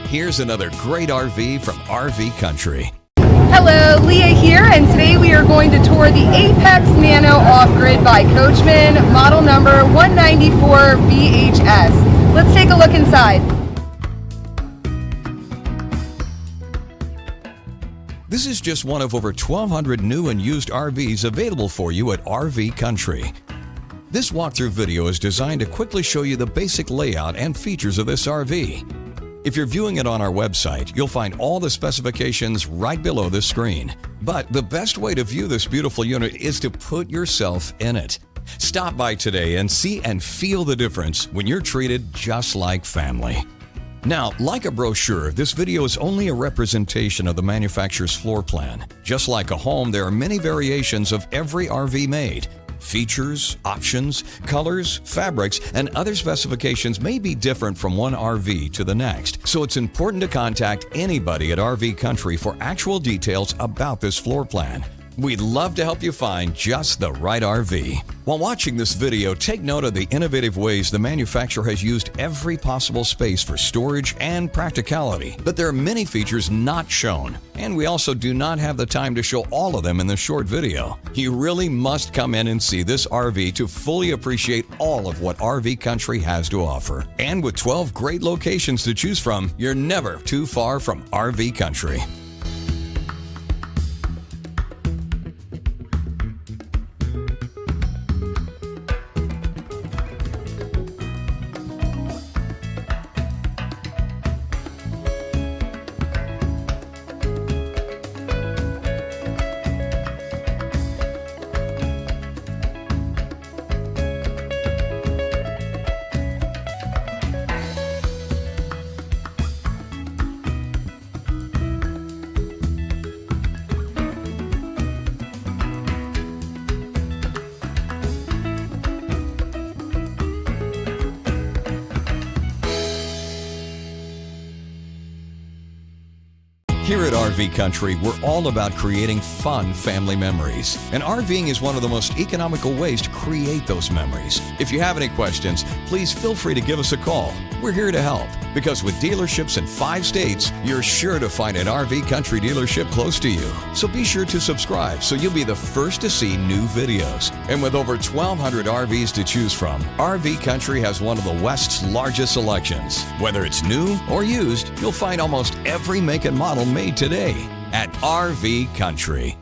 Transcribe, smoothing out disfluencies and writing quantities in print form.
Here's another great RV from RV Country. Hello, Leah here, and today we are going to tour the Apex Nano off-grid by Coachmen, model number 194BHS. Let's take a look inside. This is just one of over 1,200 new and used RVs available for you at RV Country. This walkthrough video is designed to quickly show you the basic layout and features of this RV. If you're viewing it on our website, you'll find all the specifications right below the screen. But the best way to view this beautiful unit is to put yourself in it. Stop by today and see and feel the difference when you're treated just like family. Now, like a brochure, this video is only a representation of the manufacturer's floor plan. Just like a home, there are many variations of every RV made. Features, options, colors, fabrics, and other specifications may be different from one RV to the next, so it's important to contact anybody at RV Country for actual details about this floor plan. We'd love to help you find just the right RV. While watching this video, take note of the innovative ways the manufacturer has used every possible space for storage and practicality. But there are many features not shown, and we also do not have the time to show all of them in this short video. You really must come in and see this RV to fully appreciate all of what RV Country has to offer. And with 12 great locations to choose from, you're never too far from RV Country. Here at RV Country, we're all about creating fun family memories. And RVing is one of the most economical ways to create those memories. If you have any questions, please feel free to give us a call. We're here to help, because with dealerships in 5 states, you're sure to find an RV Country dealership close to you. So be sure to subscribe so you'll be the first to see new videos. And with over 1,200 RVs to choose from, RV Country has one of the West's largest selections. Whether it's new or used, you'll find almost every make and model made today at RV Country.